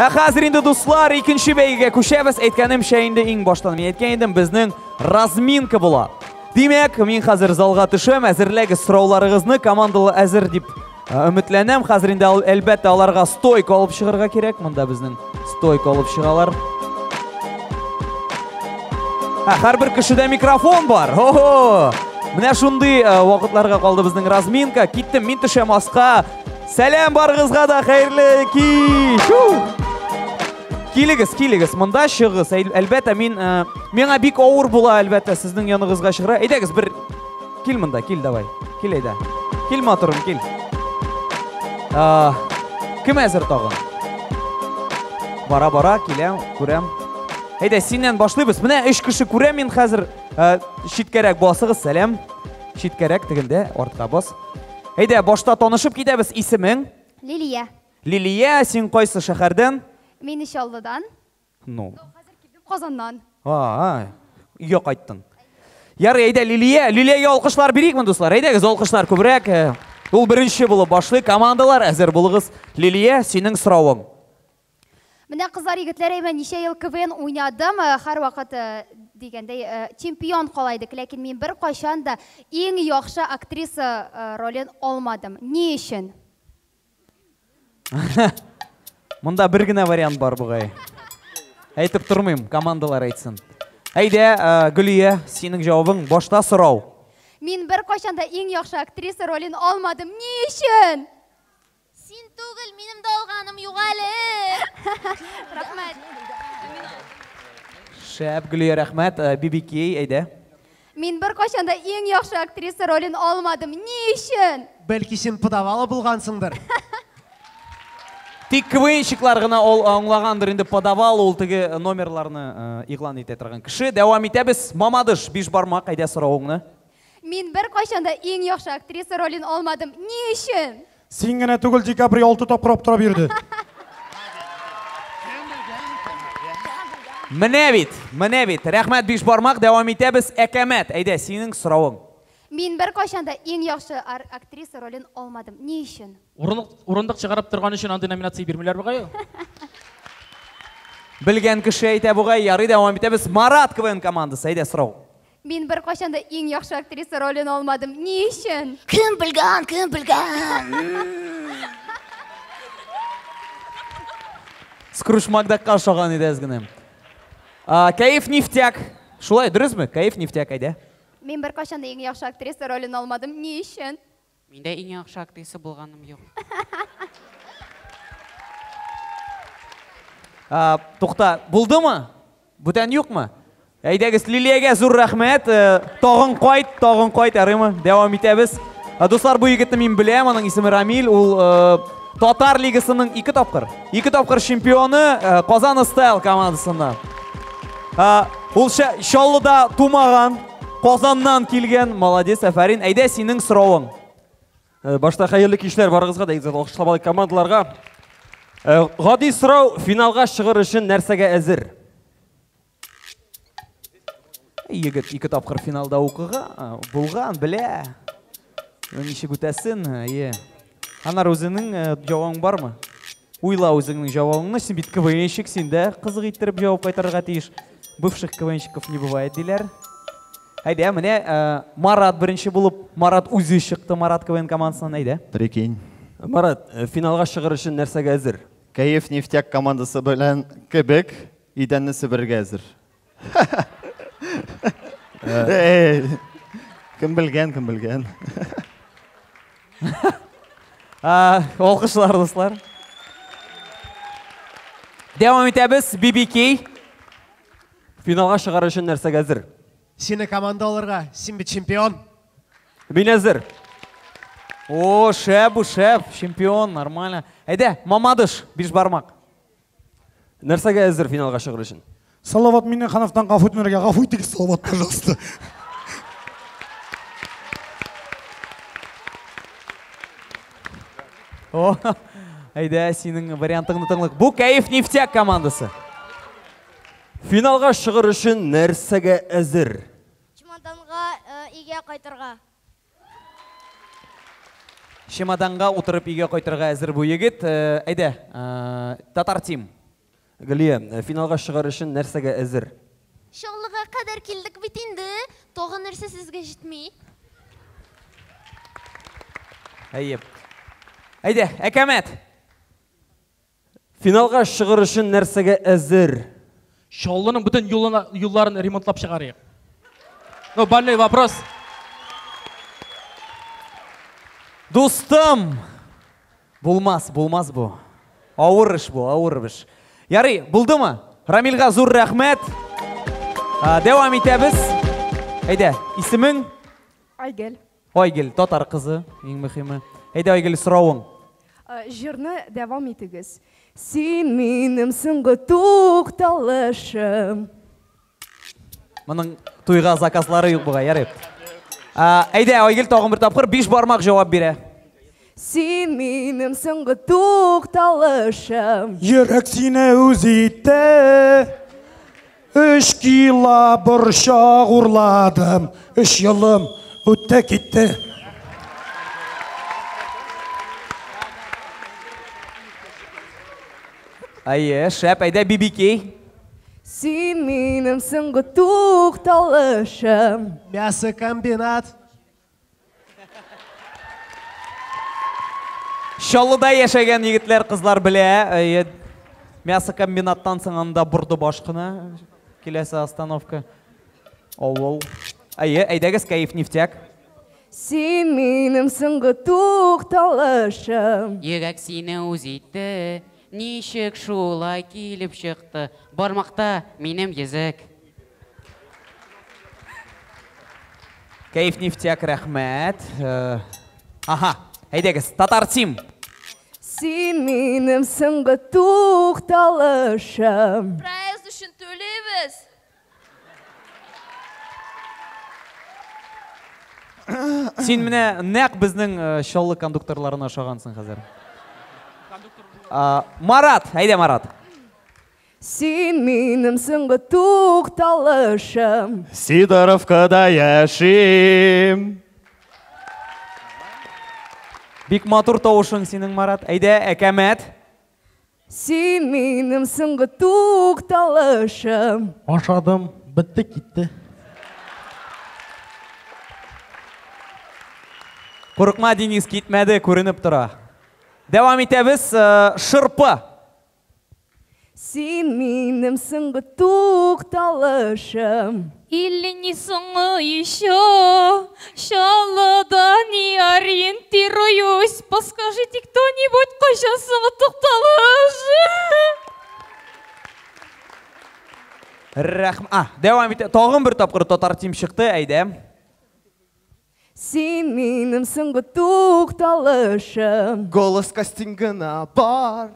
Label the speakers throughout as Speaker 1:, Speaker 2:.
Speaker 1: Қазір енді достар, екінші бәйгеге көшеміз. Әйткенімше енді ең баштан мен әйткен едім, біздің разминка болады. Демек, мен қазір залға түшем, әзірлегі сұрауларыңызны командалы әзір деп үмітленем. Қазір енді әлбәтте аларға стойка алып шығырға керек. Мұнда біздің стойка алып шығалар. Әр бір кішіде микрофон бар. Міне шундай уақытларға қалды біздің разминка. Кеттім, мен түшем асқа. Сәлем барғызға да қайырлы кеш. Келігіз, мұнда шығыз. Әлбәтте, менға бик ауыр бола, әлбәтте, сіздің янығызға шығыра. Әйдәгіз, бір кел мұнда, кел, давай. Кел, әйді. Кел матұрым, кел. Кім әзір тағын? Бара-бара, келем, көрем. Әйді, сенен башлайбыз. Міне, үш кіші көрем, мен қазір шиткерек басығыз, сәлем. Шиткерек, тігілді, ортқа бас. Әйді, башта танышып кетеміз. Исімің?
Speaker 2: Лилия.
Speaker 1: Лилия, сен қайсы шәһәрден?
Speaker 2: Мен Ишаллыдан.
Speaker 1: Қазір
Speaker 2: келдім Қазаннан.
Speaker 1: Үйе қайттың. Яры, әйді, Лилияға алқышлар берейік мұн, достар. Әйдәгіз, алқышлар көбірек. Ол бірінші бұлы башлы командалар әзір бұлығыз. Лилия, сенің сұрауың.
Speaker 2: Міне қыздар егітлер, мен неше ел КВН ойнадым, har вақыт дегендей чемпион қалайдық, ләкин мен бір қашан да ең яқшы актриса ролен олмадым. Не үшін?
Speaker 1: Мұнда бір гіне вариант бар бұғай. Әйтіп тұрмайым, командалар айтсын. Әйде, Гүлия, сенің жауабың башта сұрау.
Speaker 2: Мен бір қашан да ең яқшы актриса ролен олмадым. Не үшін?
Speaker 3: Сен түгіл, менім далғаным юғалі.
Speaker 2: Рахмет.
Speaker 1: Шәп, Гүлия, рахмет. Бибикей, әйде.
Speaker 2: Мен бір қашан да ең яқшы актриса ролен олмадым. Не үшін?
Speaker 4: Бәлки сен подавалы болғансыңдыр.
Speaker 1: Тек квеншіклар ғына ол аңлағандыр, енді подавал ол тігі номерларыны иғлан ете тұрған кіші. Дәуам етебіз, Мамадыш, биш бармақ, әйде сұрауыңны.
Speaker 2: Мен бір қашан да ең яқшы актриса ролен олмадым. Не үшін?
Speaker 5: Сен ғана түгіл Ди Каприо 6 тапқырап тұра берді.
Speaker 1: Міне бит. Рахмет, биш бармақ, дәуам етебіз, Әкәмәт. Әйде, сенің сұрауың.
Speaker 2: Мен бір қашанда ең яқшы актриса ролен олмадым. Не үшін?
Speaker 6: Орындық шығарап тұрған үшін андай номинация бермелер бұғай?
Speaker 1: Білген кіші әйте бұғай, яры дәуам етебіз, Марат КВН командасы. Әйде, сұрау.
Speaker 2: Мен бір қашанда ең яқшы актриса ролен олмадым. Не үшін?
Speaker 3: Кім білген?
Speaker 1: Скруш Магдаққа шоған еді әзгінем. Кайф Нефтяк. Шулай, дұрыс мі? Кайф Нефтяк, әйде.
Speaker 2: Мен бір қашанда ең яқшы актриса ролен олмадым. Не үшін?
Speaker 7: Менде ең яқшы актриса болғаным жоқ.
Speaker 1: Тоқта, бұлды ма? Бұтан yok ма? Әйдәгіз, Лилияға зұр рахмет. Тоғын қойт, әрімі. Дәуам етебіз. Достар, бұл егітті мен білем, оның есімі Рамил. Ол Татар лигасының 2 тапқыр чемпионы Қазан Стайл командасында. Ол Шаллыда тумаған, Қазаннан келген, молодец, әфәрин. Әйде, сенің сұрауың.
Speaker 8: Башта қайырлы кешлер барғызға, дәйгізет оқышлабалық командаларға. Ғади сұрау, финалға шығыр үшін нәрсеге әзір?
Speaker 1: Егіт 2 тапқыр финалда оқыға, болған, біле. Неше көтәсін, Анар өзінің жауаң бар ма? Уйла өзіңнің жауаңны, сен бит КВНщик, сен де қызық еттіріп жауап қайтарға тиіш. Бывших КВНщиков не бывает, дейлер. Әйде, міне, Марат бірінші болып, Марат өзі шықты, Марат КВН командасынан, әйде.
Speaker 8: Прикинь. Марат, финалға шығыр үшін нәрсеге әзір? Кайф Нефтяк командасы білән кебек, идәннісі бірге әзір. Кім білген.
Speaker 1: Олқышылар, достар. Дәуам етебіз, BBK.
Speaker 8: Финалға шығар үшін нәрсеге әзір?
Speaker 4: Сені командаларға, сен бі чемпион.
Speaker 8: Мен әзір.
Speaker 1: О, шәп, чемпион, нормально. Әйде, Мамадыш, биш бармақ.
Speaker 8: Нәрсеге әзір финалға шығыр үшін?
Speaker 5: Салават менен Хановтан ғафуйтмерге ғафуйтік Салават, пожалуйста.
Speaker 1: Әйде, сенің вариантыңды тыңлық. Бұл Кайф Нефтяк командасы.
Speaker 8: Финалға шығыр үшін нәрсеге әзір?
Speaker 3: Чемоданға үйге қайтырға.
Speaker 1: Чемоданға отырып үйге қайтырға әзір бұл егіт. Әйде, Татар Тим.
Speaker 8: Гүлия, финалға шығар үшін нәрсеге әзір?
Speaker 3: Шоғлыға қадар келдік бит инде. Тоғы нәрсе сізге жетмей.
Speaker 1: Әйде, әкәмет.
Speaker 8: Финалға шығар үшін нәрсеге әзір?
Speaker 6: Шоллының бүтін юлларын ремонтлап шығарайық. Ну, больной вопрос.
Speaker 1: Достым. Болмас бұл. Ауыр іш бұл, ауыр іш. Ярый, болды ма? Рамилға зур рахмет. Девам етеміз. Әйде, исімің?
Speaker 9: Айгел.
Speaker 1: Айгел, татар қызы, ең мұхимі. Әйде, Айгел, сұрауың.
Speaker 9: Жырны девам етігіз. Сен менің сыңғы тоқталышым.
Speaker 1: Мұның туйға заказлары юқ бұға, ярып. Әйде, Айгел, тоғын бір тапқыр, 5 бармақ жауап бере.
Speaker 9: Сен менің сыңғы тоқталышым.
Speaker 5: Ерек сені өзетті, 3 кила бұршақ ұрладым, 3 жылым өтті кетті.
Speaker 1: Шәп, әйде, бибикей.
Speaker 9: Сен менің сыңғы тоқталышым.
Speaker 4: Мясо комбинат.
Speaker 1: Шалыда ешеген егітлер қызлар біле. Мясо комбинаттан сыңанда бұрды башқына. Келесі остановка. Әйдегіз кайф нефтяк.
Speaker 9: Сен менің сыңғы тоқталышым.
Speaker 7: Егәк сені өзетті, нешік шулай келіп шықты, бармақта менім езік.
Speaker 1: Кайф нефтяк рахмет. Әйдегіз, татар тим.
Speaker 9: Сен менің сыңғы тоқталышым.
Speaker 3: Проезд үшін төлейбіз.
Speaker 1: Сен міне нәқ біздің шолы кондукторларына шағансың қазір. Марат, әйде Марат.
Speaker 9: Сен менің сыңғы тоқталышым.
Speaker 10: Сидоровкада яшим.
Speaker 1: Бик матур тауышың сенің, Марат. Әйде, әкәмет.
Speaker 9: Сен менің сыңғы тоқталышым.
Speaker 10: Ашадым, бітті кетті.
Speaker 1: Қорықма, Денис, кетмәді, көрініп тұра. Девам етеміз, шырпы.
Speaker 9: Сен менің сыңғы тоқталышым.
Speaker 11: Или не сыңы еще, шалыда не ориентируюсь. Подскажите кто-нибудь, қашан сыңы тоқталыш.
Speaker 1: Девам етеміз, тоғын бір тапқыр татар тим шықты, әйде.
Speaker 9: Сен менің сыңғы тоқталышым.
Speaker 10: Голос кастингына бар.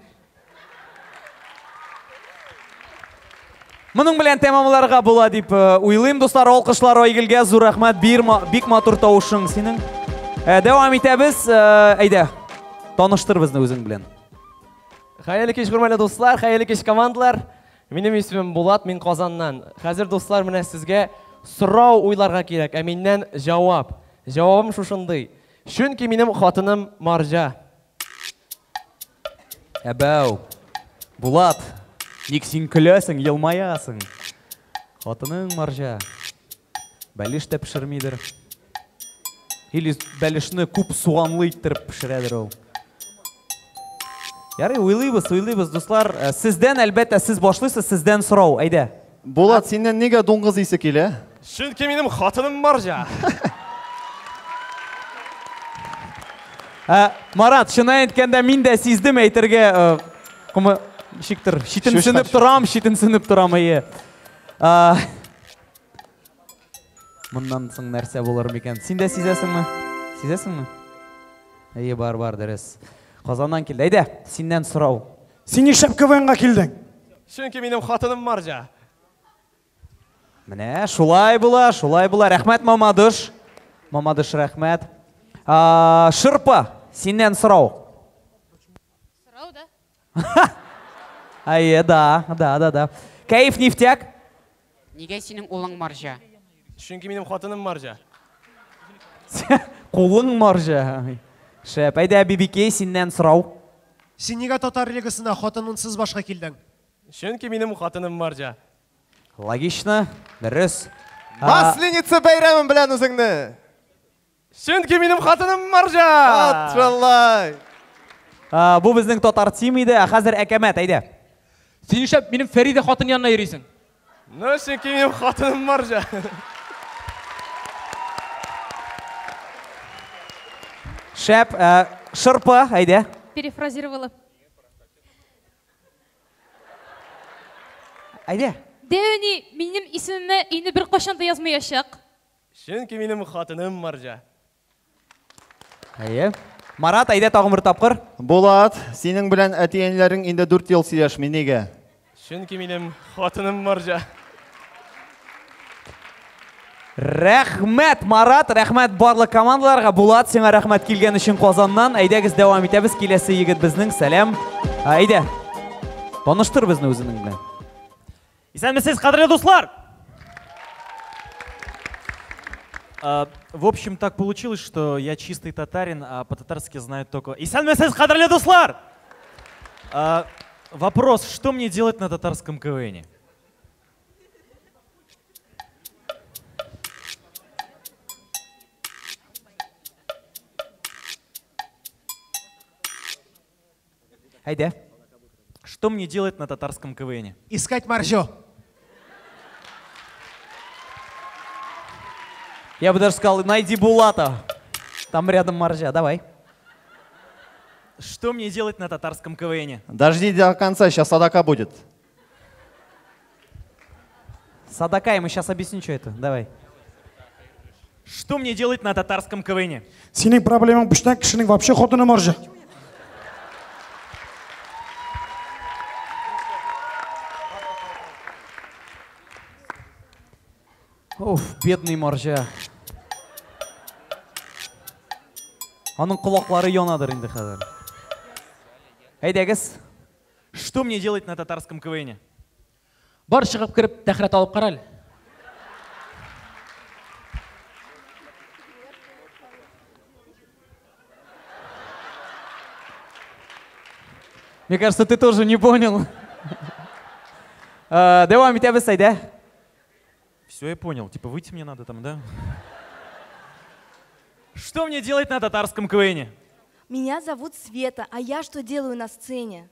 Speaker 1: Мұның білен темамыларға бола деп ойлайым, достар, олқышлар Айгелге зур рахмет, бик матур тауышың сенің. Девам етеміз, әйде, таныштыр бізді өзің білен.
Speaker 12: Қайырлы кеш, құрметті достар, қайырлы кеш командалар. Менің есімім Болат, мен Қазаннан. Қазір достар, міне сізге сұрау ойларға керек, менен жауап. Жауабым шушындай. Чүнки менің қатыным Маржа.
Speaker 1: Әбәу, Болат, ник сен күлесің, елмаясың. Қатының Маржа. Бәліш те пішірмейдір. Или бәлішіні күп суғанлы иттіріп пішіредір ол. Яры, ойлайбыз, достар. Сізден, әлбәтті, сіз башлайсыз, сізден сұрау, әйде.
Speaker 10: Болат, сенен неге доңғыз есі келе?
Speaker 12: Чүнки менің қатыным Маржа.
Speaker 1: Марат, шына еткенде мен де сездім әйтерге құмы шектір. Шетін сініп тұрам, әйе. Мұндан соң нәрсе болар мекен. Сен де сезесің ме? Әйе, бар, дәрес. Қазаннан келді. Әйде, сенен сұрау.
Speaker 5: Сен ешіп КВН-ға келдің?
Speaker 12: Чүнки менің қатыным Маржа.
Speaker 1: Міне, шулай бұла. Рахмет, Мамадыш, рахмет. Шырпы, сенен сұрау.
Speaker 11: Сұрау, да?
Speaker 1: Әйе, да. Кайф нефтяк?
Speaker 7: Неге сенің олың Маржа?
Speaker 12: Чүнки менің қатыным Маржа.
Speaker 1: Қолың Маржа. Шәп, әйде, бибикей, сенен сұрау.
Speaker 4: Сен неге татар лигасына хотынынсыз башқа келдің?
Speaker 12: Чөнки минем хатыным Маржа.
Speaker 1: Логично. Дөрес.
Speaker 10: Масленица бәйрәмен белән үзеңне.
Speaker 12: Чөнки минем хатыным Маржа.
Speaker 10: Атралай.
Speaker 1: Бу безнең татар тим иде. Хәзер Әкәмәт, әйдә.
Speaker 6: Сен нишләп минем Фәриде хатын янына йөрисең?
Speaker 12: Ну, чөнки минем хатыным Маржа.
Speaker 1: Шәп, Шырпы, әйдә.
Speaker 11: Перефразировала.
Speaker 1: Әйдә.
Speaker 11: Дәүни, минем исемемә инде бер кашан да язмаячак.
Speaker 12: Чөнки минем хатыным Маржа.
Speaker 1: Әйе. Марат, әйдә тагын бер тапкыр.
Speaker 10: Булат, синең белән әтиәннәрең инде 4 ел сөйләшми, нигә?
Speaker 12: Чөнки минем хатыным Маржа.
Speaker 1: Рәхмәт, Марат, рәхмәт барлык командаларга. Булат, сиңа рәхмәт килгән өчен Казаннан. Әйдәгез дәвам итәбез. Киләсе егет безнең. Сәлам. Әйдә. Таныштыр безне үзенең белән.
Speaker 8: Исәнмесез, кадерле дуслар! В общем, так получилось, что я чистый татарин, а по-татарски знаю только... Исәнмесез, кадерле дуслар! Вопрос, что мне делать на татарском КВНе?
Speaker 1: Әйдә.
Speaker 8: Что мне делать на татарском КВНе?
Speaker 4: Искать Маржо.
Speaker 1: Я бы даже сказал, найди Булата. Там рядом Маржа. Давай.
Speaker 8: Что мне делать на татарском КВНе?
Speaker 10: Дожди до конца, сейчас садака будет.
Speaker 1: Садака, ему сейчас объясню, что это. Давай.
Speaker 8: Что мне делать на татарском КВНе?
Speaker 5: Синең проблемаң бүштән кешенең вообще хатыны Маржа.
Speaker 1: Уф, бедный Маржа. Аның құлаклары янадыр инде хәзер. Әйдәгез.
Speaker 8: Что мне делать на татарском КВНе?
Speaker 6: Бар чыгып кирип, тәхрәт алып кара әле.
Speaker 1: Мне кажется, ты тоже не понял. Дәвам итәбез, әйдә.
Speaker 8: Все, я понял. Типа выйти мне надо там, да? Что мне делать на татарском КВНе?
Speaker 13: Меня зовут Света, а я что делаю на сцене?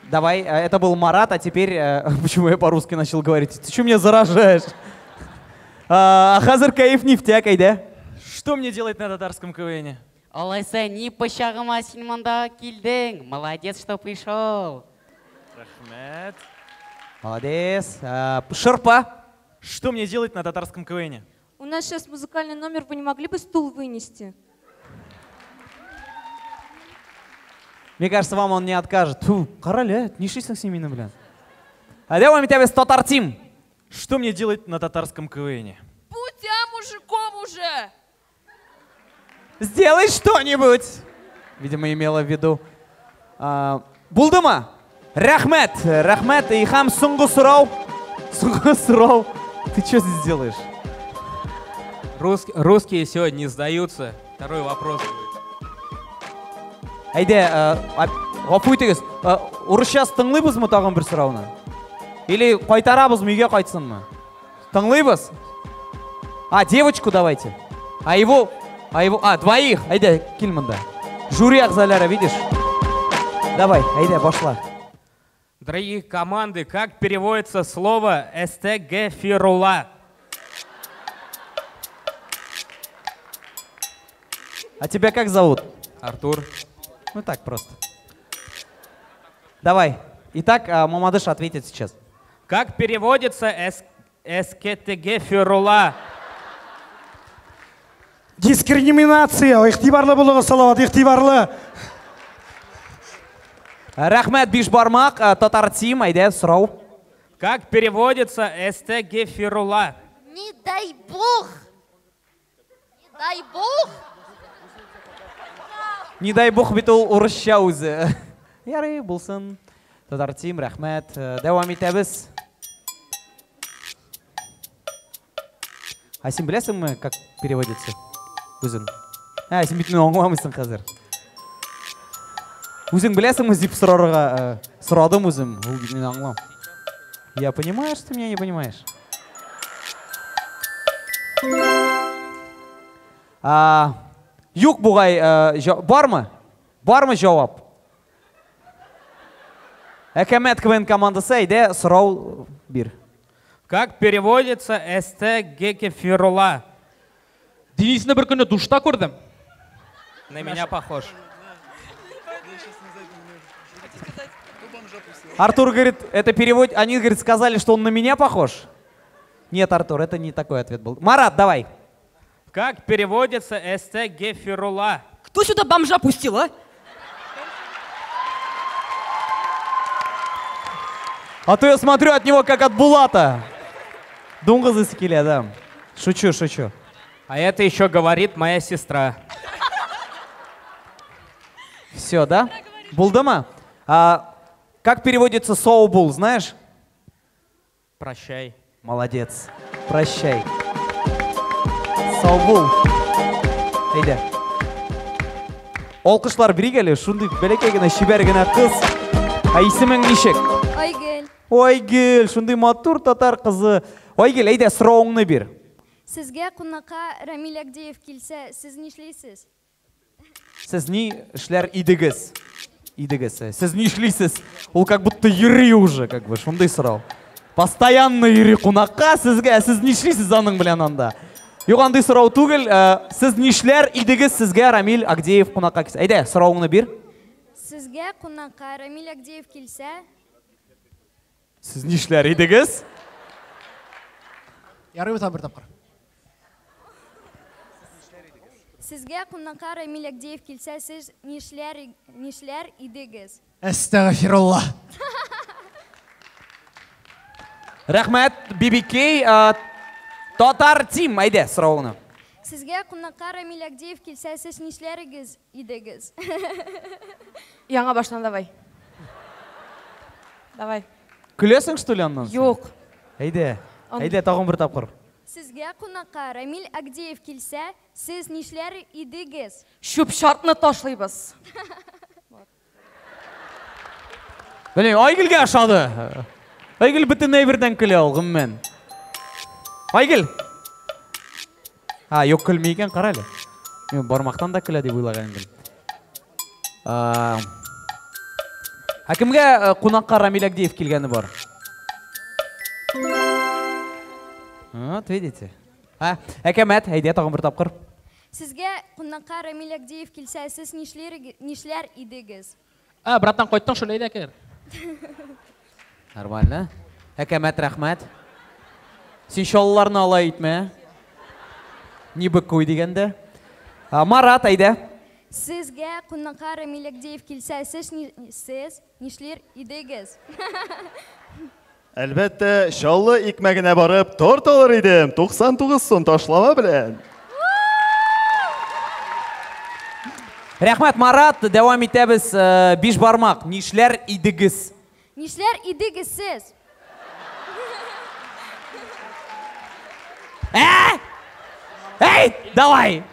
Speaker 1: Давай, это был Марат, а теперь... Почему я по-русски начал говорить? Ты что меня заражаешь? Хазыр Каиф Нефтяк, әйдә.
Speaker 8: Что мне делать на татарском КВНе?
Speaker 7: Алайса, ни пощагыма син монда килдең. Молодец, что пришел.
Speaker 8: Рахмет.
Speaker 1: Молодец. Шырпа.
Speaker 8: Что мне делать на татарском КВНе?
Speaker 11: У нас сейчас музыкальный номер, вы не могли бы стул вынести?
Speaker 1: Мне кажется, вам он не откажет. Фу, қарале, нишейсің сен менің білән. Дәвам итәбез, татар тим.
Speaker 8: Что мне делать на татарском КВНе?
Speaker 11: Будь я мужиком уже!
Speaker 1: Сделай что-нибудь. Видимо, имела в виду. Булдыма? Рахмет. Рахмет. И хам соңғы сұрау. Соңғы сұрау. Ты что здесь делаешь?
Speaker 14: Русские сегодня не сдаются. Второй вопрос будет.
Speaker 1: Әйдә, ғафу итегез. Урысча тыңлыйбызмы тагын бер сорауны? Или кайтарабызмы, үйгә кайтсынмы? Тыңлыйбыз? Девочку давайте. Двоих. Әйдә, кил монда. Жюри ағзалары, видишь? Давай, әйдә, башла.
Speaker 14: Дорогие команды, как переводится слово «эстегефирула»?
Speaker 1: А тебя как зовут?
Speaker 14: Артур.
Speaker 1: Ну так просто. Давай. Итак, Мамадыш ответит сейчас.
Speaker 14: Как переводится «эстегефирула»?
Speaker 5: Дискриминация. Ихтибарлы булыгы, салават, ихтибарлы.
Speaker 1: Рахмет, биш бармак, татар тим, әйдә, сұрау.
Speaker 14: Как переводится «эстегефирула»?
Speaker 3: Не дай бог! Не дай бог!
Speaker 1: Не дай бог бит ул урысча үзе. Ярый, булсын. Татар тим, рахмет. Дәвам итәбез. Син беләсеңме, как переводится? Үзең. Син бит аңламыйсың хәзер. Өзің білесің деп сұрадым өзім. Мен аңлам. Я понимаю, что ты меня не понимаешь. Юк бұғай, бар ма? Бар ма жауап? Әкәмәт КВН командасы, әйде сұрау бір.
Speaker 14: Как переводится СТ Гекефирула?
Speaker 6: Денис'ні бір күні душта көрдім.
Speaker 14: На меня похож.
Speaker 1: Артур говорит, это перевод, они, говорит, сказали, что он на меня похож. Нет, Артур, это не такой ответ был. Марат, давай.
Speaker 14: Как переводится СТ Гефирула?
Speaker 11: Кто сюда бомжа пустил, а?
Speaker 1: А то я смотрю от него, как от Булата. Думга засекили, да. Шучу.
Speaker 14: А это еще говорит моя сестра.
Speaker 1: Все, да? Булдама? Как переводится соубул, знаешь?
Speaker 14: Прощай.
Speaker 1: Молодец. Прощай. Соубул. Әйде. Олқышлар бірігелі, шунды бәлекегіне шибергіне қыз. Исімің нешек?
Speaker 2: Ойгел.
Speaker 1: Ойгел, шунды матур татар қызы. Ойгел, әйде сұрауыңны бір.
Speaker 2: Сізге қонаққа Рамиль Агдеев келсе, сіз не ішлейсіз?
Speaker 1: Сіз не ішлер идігіз? Сіз не ішлейсіз? Ол как будто ері уже, как бы, шундай сұрау. Постоянно ері қонаққа, сіз не ішлейсіз аның білен анда. Yoğandı sırau tugul, siz nişler idiniz sizge Рамиль Агдеев қонаққа келсе. Әйде, сұрауыңны бір.
Speaker 2: Sizge қонаққа Рамиль Агдеев келсе.
Speaker 1: Siz nişler idiniz?
Speaker 4: Ярым там бір тапқыр.
Speaker 2: Sizge қонаққа Рамиль Агдеев келсе, siz nişler idiniz?
Speaker 4: Әстәғфирулла.
Speaker 1: Рахмет, BBK, Татар Тим, әйде, сұрауыңны.
Speaker 2: Sizge қонаққа Рамиль Агдеев келсе, siz nişler idiniz?
Speaker 9: Яңа баштан давай. Давай.
Speaker 1: Күлесің, что ли, аннан?
Speaker 9: Жоқ.
Speaker 1: Әйде, тағын бір тапқыр.
Speaker 2: Sizge қонаққа Рамиль Агдеев келсе, siz nişler idiniz?
Speaker 9: Шөп шартны ташлайбыз.
Speaker 1: Білем, Айгілге ашады. Айгіл бүтін әйбірден күле алғым мен. Айгіл. Yok күлмейген қарайлы. Мен бармақтан да күлі деп ойлаған ген. Әкімге қонаққа Рамиль Агдеев келгені бар. Вот, видите. Әкемет, әйде, тағын бір тапқыр.
Speaker 2: Sizge қонаққа Рамиль Агдеев келсе, siz nişler idiniz?
Speaker 6: Братан, қойттың шөлейді әкер.
Speaker 1: Нормально. Әкемет, рахмет. Сен шолларны ала етме. Не бүк қой дегенде. Марат, әйде.
Speaker 2: Sizge қонаққа Рамиль Агдеев келсе, siz nişler idiniz?
Speaker 10: Әлбәттә, шаллы икмәгенә барып, торт алыр идем. 99 сум ташлама белән.
Speaker 1: Рахмет, Марат, дәвам итәбез. Биш бармақ. Нишләр идегіз?
Speaker 2: Nişler idiniz siz?
Speaker 1: Эй, давай!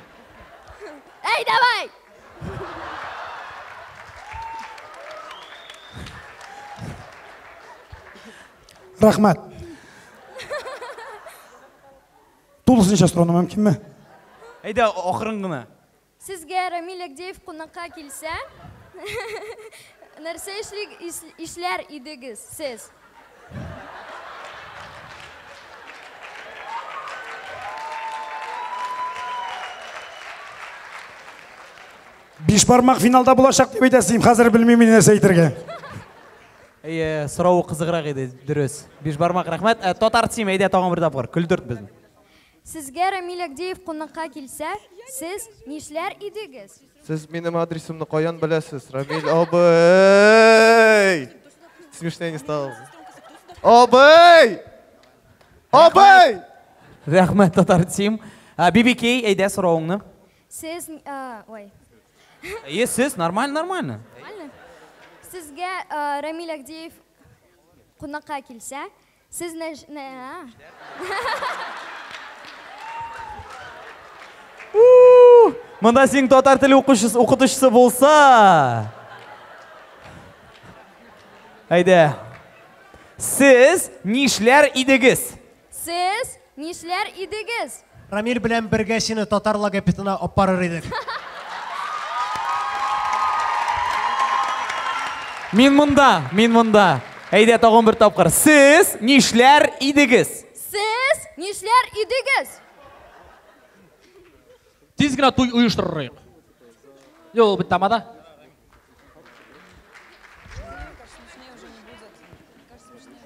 Speaker 2: Эй, давай!
Speaker 5: Рахмет. Тулысын неше сұрауына мүмкін ме?
Speaker 1: Әйде, оқырыңғыны.
Speaker 2: Sizge Рамиль Агдеев қонаққа келсе, нәрсе işler idiniz siz?
Speaker 5: Биш бармақ финалда болашақ деп айтасың, қазір білмеймін нәрсе айтерге.
Speaker 1: Сұрауы қызығырақ еді, дұрыс. Биш бармақ, рахмет. Татар Тим, әйде, тағын бір тапқыр. Күлдірт біздің.
Speaker 2: Sizge Рамиль Агдеев қонаққа келсе, siz nişler idiniz?
Speaker 15: Siz benim адресімді қоян білесіз, Рамиль абай. Смешнее не стало. Абай! Абай!
Speaker 1: Рахмет, Татар Тим. BBK, әйде, сұрауыңны.
Speaker 2: Siz, ой.
Speaker 1: Сіз, нормально.
Speaker 2: Sizge Рамиль Агдеев қонаққа келсе, siz
Speaker 1: Мұнда сен татар тілі оқытушысы болса. Haydi. Siz nishlar idingiz?
Speaker 13: Siz nishlar idingiz?
Speaker 4: Рамил белән бергә сине татар логопедына алып барыр идек.
Speaker 1: Мин монда. Haydi tag'in bir topqir. Siz nishlar idingiz?
Speaker 13: Siz nishlar idingiz?
Speaker 6: Tezgina to'y uyushtiraylik. Yo'q, bittamada.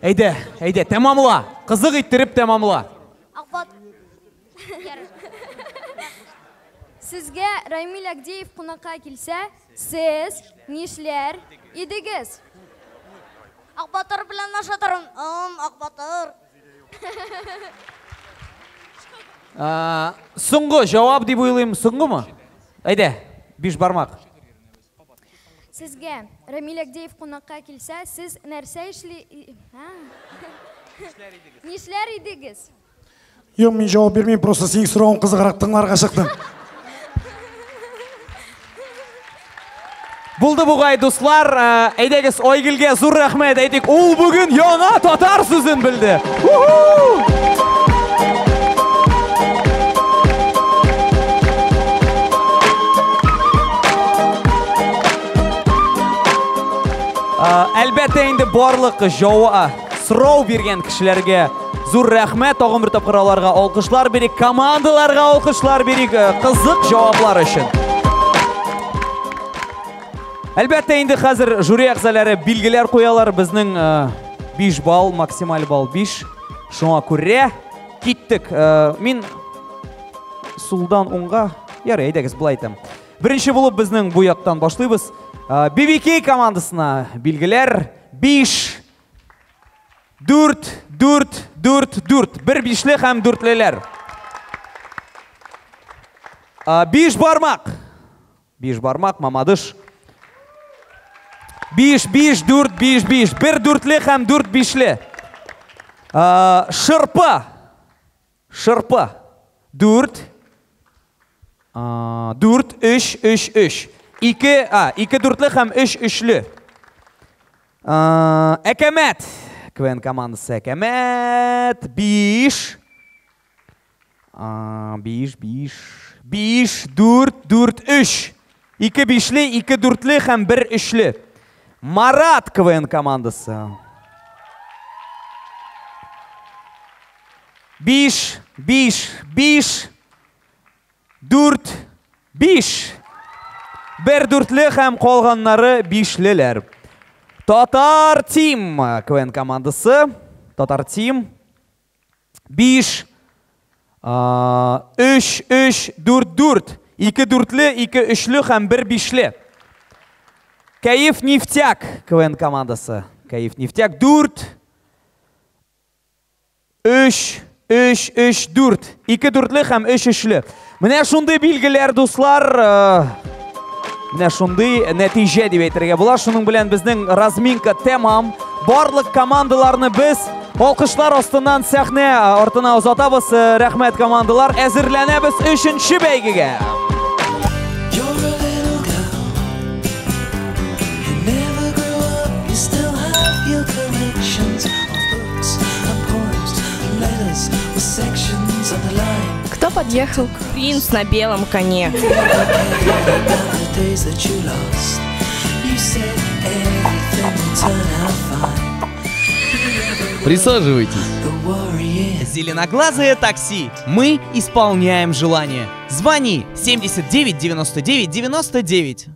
Speaker 1: Haydi, tamamla. Qiziq ittirib tamamla.
Speaker 13: Aqbat. Sizga Рамил Агдеев qunaqqa kelsa, siz nishlar idingiz?
Speaker 3: Aqbatar bilan nashatarım. Aqbatar.
Speaker 1: So'nggi javob deb o'ylayman, so'nggimi? Haydi, 5 barmoq.
Speaker 13: Sizga Рамил Агдеев qunaqqa kelsa, siz narsa nishlar idingiz?
Speaker 5: Yo'q, men javob bermayman, просто sening so'roving qiziqroq tinglarga chiqdim.
Speaker 1: Bo'ldi bo'g'ay do'stlar, aydagiz Oygilga zo'r rahmat ayting. U bugun yana tatar so'zini bildi. Albatta endi barliq javob so'rov bergan kishilarga zo'r rahmat, tag'in bir topqirlarga olqishlar berik, komandalarga olqishlar berik qiziq javoblar uchun. Albatta endi hozir juri a'zolari belgilar qo'yalar, bizning 5 ball, maksimal ball 5. Shunga ko'ra ketdik. Men suldan o'ng'a yaraydigiz bular aytam. Birinchi bo'lib bizning bu yoqdan boshlaymiz. BBK komandasına bilgiler 5 4 4 4 4 bir beşli hem dörtliler. 5 barmak Mamadış. 5 5 4 5 5 bir dörtli hem 4 beşli. Şırpı 4 4 3 3 3 2 dörtlü hem 3 üçlü. Ekemet. Kven komandası Ekemet. 5 5 4 4 3. 2 beşli, 2 dörtlü hem 1 üçlü. Marat Kven komandası. 5 5 5 4 5. Bir dörtlü hem qolganları beşliler. Tatar Team Kven komandası. Tatar Team 5 3 3 4 4. 2 dörtlü, 2 üçlü hem 1 beşli. Kayif Neftek Kven komandası. Kayif Neftek 4 3 3 3 4. 2 dörtlü hem 3 üçlü. Mine şunday bilgiler dostlar. Mine şunday netije deb aytırga bular. Şunun bilen bizning razminka tamam. Barliq komandalarni biz olqishlar ostidan sahne ortuna uzatabız. Rahmat komandalar. Әзерләнәбез 3-нче бәйгегә.
Speaker 9: Кто подъехал? Принц на белом коне.
Speaker 16: Присаживайтесь.
Speaker 17: Зеленоглазое такси. Мы исполняем желание. Звони 79 99 99.